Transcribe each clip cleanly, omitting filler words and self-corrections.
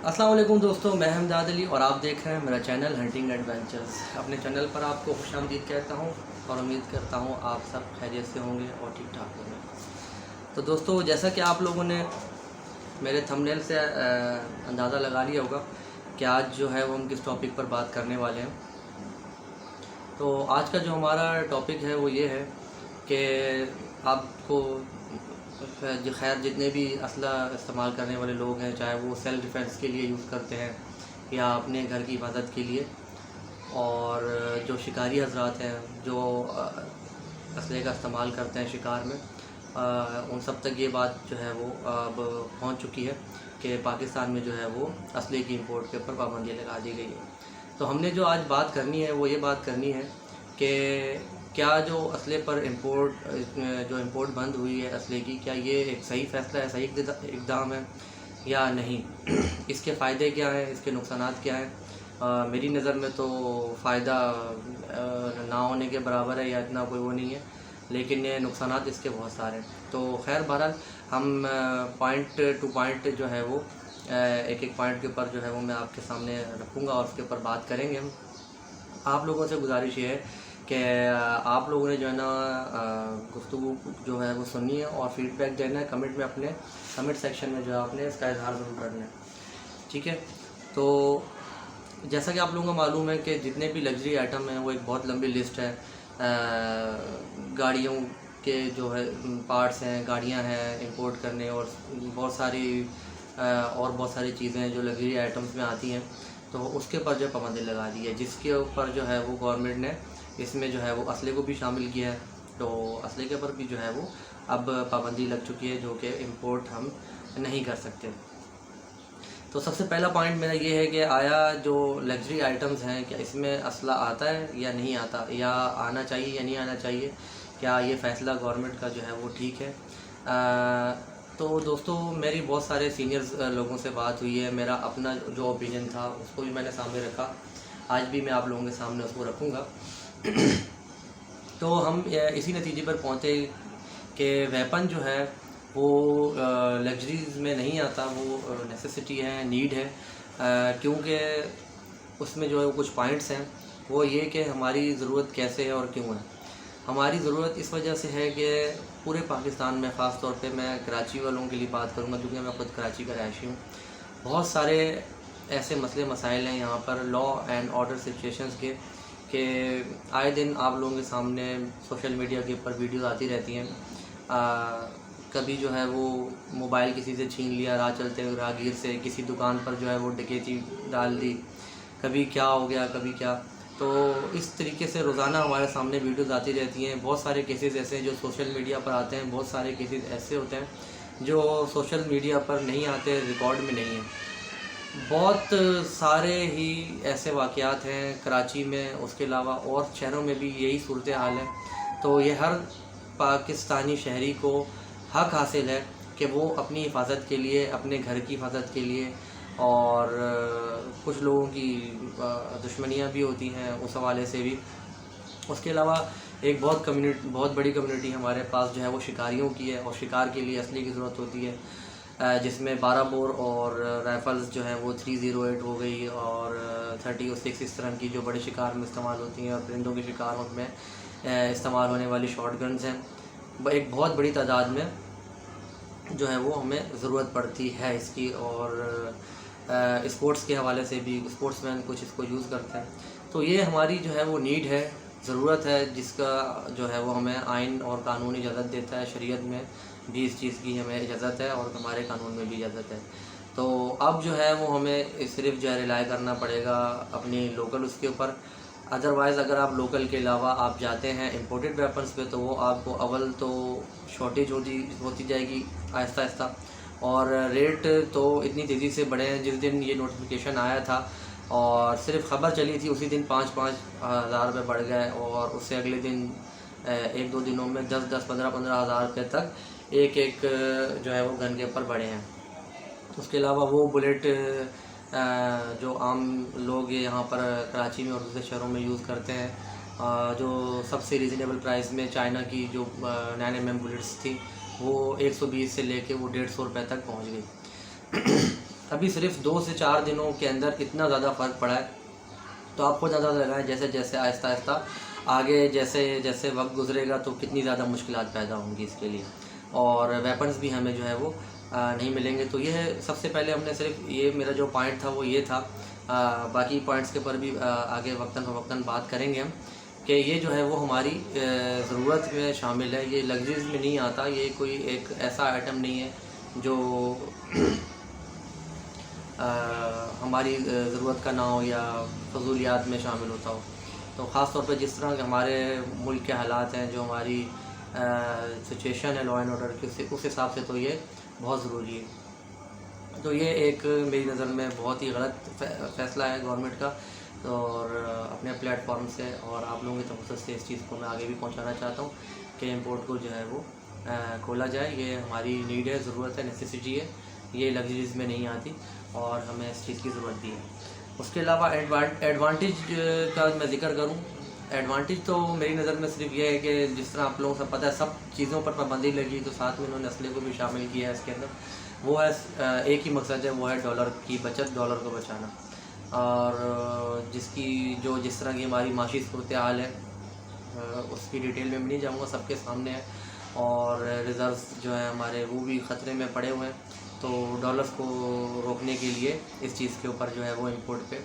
अस्सलाम वालेकुम दोस्तों, मैं हमदाद अली और आप देख रहे हैं मेरा चैनल हंटिंग एडवेंचर्स। अपने चैनल पर आपको खुशामदीद कहता हूं और उम्मीद करता हूं आप सब खैरियत से होंगे और ठीक ठाक होंगे। तो दोस्तों, जैसा कि आप लोगों ने मेरे थंबनेल से अंदाज़ा लगा लिया होगा कि आज जो है वो हम किस टॉपिक पर बात करने वाले हैं। तो आज का जो हमारा टॉपिक है वो ये है कि आपको खैर जितने भी असला इस्तेमाल करने वाले लोग हैं, चाहे वो सेल्फ़ डिफेंस के लिए यूज़ करते हैं या अपने घर की हिफाजत के लिए, और जो शिकारी हजरात हैं जो असले का इस्तेमाल करते हैं शिकार में, उन सब तक ये बात जो है वो अब पहुंच चुकी है कि पाकिस्तान में जो है वो असले की इंपोर्ट के ऊपर पाबंदी लगा दी गई है। तो हमने जो आज बात करनी है वो ये बात करनी है कि क्या जो असले पर इंपोर्ट बंद हुई है असले की, क्या ये एक सही फ़ैसला है, सही इक़दाम है या नहीं। इसके फ़ायदे क्या हैं, इसके नुकसानात क्या हैं। मेरी नज़र में तो फ़ायदा ना होने के बराबर है या इतना कोई वो नहीं है, लेकिन ये नुकसानात इसके बहुत सारे हैं। तो खैर बहरहाल हम पॉइंट टू पॉइंट जो है वो एक एक पॉइंट के ऊपर जो है वो मैं आपके सामने रखूँगा और उसके ऊपर बात करेंगे हम। आप लोगों से गुजारिश ये है कि आप लोगों ने जो है ना गुफ्तगू जो है वो सुननी है और फीडबैक देना है कमेंट में, अपने कमेंट सेक्शन में जो है आपने इसका इजहार ज़रूर करना है, ठीक है। तो जैसा कि आप लोगों को मालूम है कि जितने भी लग्जरी आइटम हैं वो एक बहुत लंबी लिस्ट है। गाड़ियों के जो है पार्ट्स हैं, गाड़ियां हैं इंपोर्ट करने, और बहुत सारी चीज़ें हैं जो लग्जरी आइटम्स में आती हैं। तो उसके ऊपर जो पाबंदी लगा दी है, जिसके ऊपर जो है वो गवर्नमेंट ने इसमें जो है वो असले को भी शामिल किया है। तो असले के ऊपर भी जो है वो अब पाबंदी लग चुकी है, जो कि इंपोर्ट हम नहीं कर सकते। तो सबसे पहला पॉइंट मेरा ये है कि आया जो लग्जरी आइटम्स हैं, क्या इसमें असला आता है या नहीं आता, या आना चाहिए या नहीं आना चाहिए, क्या ये फ़ैसला गवर्नमेंट का जो है वो ठीक है। तो दोस्तों, मेरी बहुत सारे सीनियर्स लोगों से बात हुई है, मेरा अपना जो ओपिनियन था उसको भी मैंने सामने रखा, आज भी मैं आप लोगों के सामने उसको रखूँगा। तो हम इसी नतीजे पर पहुँचे कि वेपन जो है वो लग्जरीज़ में नहीं आता, वो नेसेसिटी है, नीड है। क्योंकि उसमें जो है वो कुछ पॉइंट्स हैं, वो ये कि हमारी ज़रूरत कैसे है और क्यों है। हमारी ज़रूरत इस वजह से है कि पूरे पाकिस्तान में, ख़ास तौर पे मैं कराची वालों के लिए बात करूँगा क्योंकि मैं ख़ुद कराची का रहायशी हूँ, बहुत सारे ऐसे मसले मसाइल हैं यहाँ पर लॉ एंड ऑर्डर सिचुएशंस के, कि आए दिन आप लोगों के सामने सोशल मीडिया के ऊपर वीडियोज़ आती रहती हैं। कभी जो है वो मोबाइल किसी से छीन लिया राह चलते हुए राहगीर से, किसी दुकान पर जो है वो डकैती डाल दी, कभी क्या हो गया कभी क्या। तो इस तरीके से रोज़ाना हमारे सामने वीडियोज़ आती रहती हैं। बहुत सारे केसेस ऐसे हैं जो सोशल मीडिया पर आते हैं, बहुत सारे केसेस ऐसे होते हैं जो सोशल मीडिया पर नहीं आते, रिकॉर्ड में नहीं है। बहुत सारे ही ऐसे वाक़यात हैं कराची में, उसके अलावा और शहरों में भी यही सूरत हाल है। तो ये हर पाकिस्तानी शहरी को हक़ हासिल है कि वो अपनी हिफाजत के लिए, अपने घर की हिफाजत के लिए, और कुछ लोगों की दुश्मनियाँ भी होती हैं उस हवाले से भी। उसके अलावा एक बहुत बड़ी कम्युनिटी हमारे पास जो है वो शिकारियों की है, और शिकार के लिए असले की ज़रूरत होती है, जिसमें 12 बोर और राइफ़ल्स जो हैं वो 308 हो गई, और 30-06 इस तरह की जो बड़े शिकार में इस्तेमाल होती हैं, और परिंदों के शिकार में इस्तेमाल होने वाली शॉट गन्स हैं। एक बहुत बड़ी तादाद में जो है वो हमें ज़रूरत पड़ती है इसकी, और स्पोर्ट्स के हवाले से भी स्पोर्ट्समैन कुछ इसको यूज़ करते हैं। तो ये हमारी जो है वो नीड है, ज़रूरत है, जिसका जो है वो हमें आइन और कानून इजाज़त देता है। शरीयत में भी इस चीज़ की हमें इजाज़त है और हमारे कानून में भी इजाज़त है। तो अब जो है वो हमें सिर्फ जो है रिलाय करना पड़ेगा अपनी लोकल उसके ऊपर। अदरवाइज़ अगर आप लोकल के अलावा आप जाते हैं इंपोर्टेड वेपन्स पे, तो वो आपको अव्वल तो शॉर्टेज होती जाएगी आहिस्ता आहिस्ता, और रेट तो इतनी तेज़ी से बढ़े हैं। जिस दिन ये नोटिफिकेशन आया था और सिर्फ ख़बर चली थी, उसी दिन 5-5 हज़ार रुपये बढ़ गए, और उससे अगले दिन 1-2 दिनों में 10-10, 15-15 हज़ार रुपये तक एक जो है वो गन के ऊपर बढ़े हैं। उसके अलावा वो बुलेट जो आम लोग यहाँ पर कराची में और दूसरे शहरों में यूज़ करते हैं, जो सबसे रीज़नेबल प्राइस में चाइना की जो 9mm बुलेट्स थी, वो 120 से लेके वो 150 रुपये तक पहुँच गई। अभी सिर्फ 2 से 4 दिनों के अंदर इतना ज़्यादा फ़र्क पड़ा है। तो आपको ज़्यादा लगाएं जैसे जैसे आहिस्ता आहिस्ता आगे जैसे जैसे वक्त गुजरेगा तो कितनी ज़्यादा मुश्किलात पैदा होंगी इसके लिए, और वेपन्स भी हमें जो है वो नहीं मिलेंगे। तो ये है, सबसे पहले हमने सिर्फ ये मेरा जो पॉइंट था वो ये था। बाकी पॉइंट्स के पर भी आगे वक्तन फ़वक्तन बात करेंगे हम, कि ये जो है वो हमारी ज़रूरत में शामिल है, ये लग्जरीज़ में नहीं आता। ये कोई एक ऐसा आइटम नहीं है जो हमारी ज़रूरत का ना हो या फजूलियात में शामिल होता हो। तो ख़ास तौर पे जिस तरह के हमारे मुल्क के हालात हैं, जो हमारी सिचुएशन है लॉ एंड ऑर्डर की, उस हिसाब से तो ये बहुत ज़रूरी है। तो ये एक मेरी नज़र में बहुत ही गलत फ़ैसला है गवर्नमेंट का, और अपने प्लेटफॉर्म से और आप लोगों की तरफ से इस चीज़ को मैं आगे भी पहुंचाना चाहता हूं कि इंपोर्ट को जो है वो खोला जाए। ये हमारी नीड है, ज़रूरत है, नेसेसिटी है, ये लग्जरीज़ में नहीं आती और हमें इस चीज़ की ज़रूरत भी है। उसके अलावा एडवांटेज का मैं ज़िक्र करूं, एडवांटेज तो मेरी नज़र में सिर्फ ये है कि जिस तरह आप लोगों को पता है सब चीज़ों पर पाबंदी लगी, तो साथ में उन्होंने असले को भी शामिल किया है इसके अंदर। वो है एक ही मकसद है, वो है डॉलर की बचत, डॉलर को बचाना। और जिस तरह की हमारी माशी सूरत हाल है, उसकी डिटेल में भी नहीं जाऊँगा, सबके सामने है। और रिज़र्व्स जो है हमारे वो भी ख़तरे में पड़े हुए हैं। तो डॉलर्स को रोकने के लिए इस चीज़ के ऊपर जो है वो इंपोर्ट पे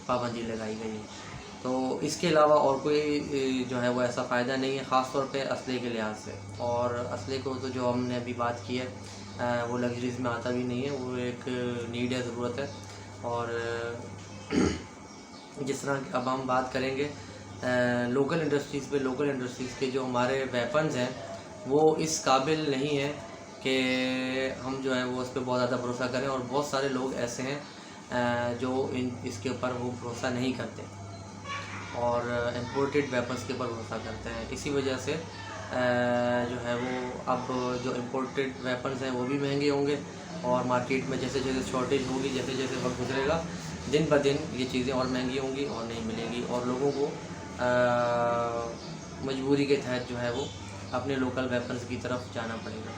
पाबंदी लगाई गई है। तो इसके अलावा और कोई जो है वो ऐसा फ़ायदा नहीं है, ख़ास तौर पे असले के लिहाज से। और असले को तो जो हमने अभी बात की है वो लग्जरीज़ में आता भी नहीं है, वो एक नीड है, ज़रूरत है। और जिस तरह अब हम बात करेंगे लोकल इंडस्ट्रीज़ पे, लोकल इंडस्ट्रीज़ के जो हमारे वेपन्स हैं वो इस काबिल नहीं है कि हम जो है वो उस पर बहुत ज़्यादा भरोसा करें। और बहुत सारे लोग ऐसे हैं जो इसके ऊपर वो भरोसा नहीं करते और इम्पोर्टेड वेपन्स के ऊपर भरोसा करते हैं। इसी वजह से जो है वो अब जो इम्पोर्टेड वेपन्स हैं वो भी महंगे होंगे, और मार्केट में जैसे जैसे शॉर्टेज होगी, जैसे जैसे वक्त गुजरेगा, दिन ब दिन ये चीज़ें और महंगी होंगी और नहीं मिलेंगी, और लोगों को मजबूरी के तहत जो है वो अपने लोकल वेपन्स की तरफ जाना पड़ेगा।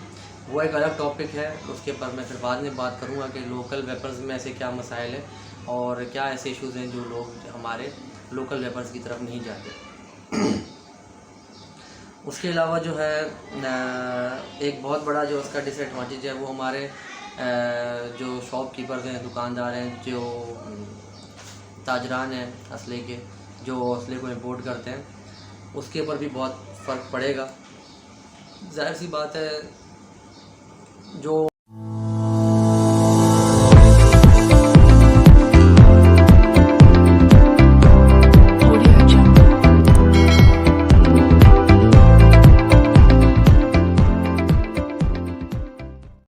वो एक अलग टॉपिक है, उसके ऊपर मैं फिर बाद में बात करूँगा कि लोकल वेपन्स में ऐसे क्या मसाइल हैं और क्या ऐसे इश्यूज़ हैं जो लोग हमारे लोकल वेपन्स की तरफ नहीं जाते। उसके अलावा जो है एक बहुत बड़ा जो उसका डिसएडवांटेज है वो हमारे जो शॉपकीपर्स हैं, दुकानदार हैं, जो ताजरान हैं असले के, जो असले को इंपोर्ट करते हैं, उसके ऊपर भी बहुत फ़र्क पड़ेगा। ज़ाहिर सी बात है, जो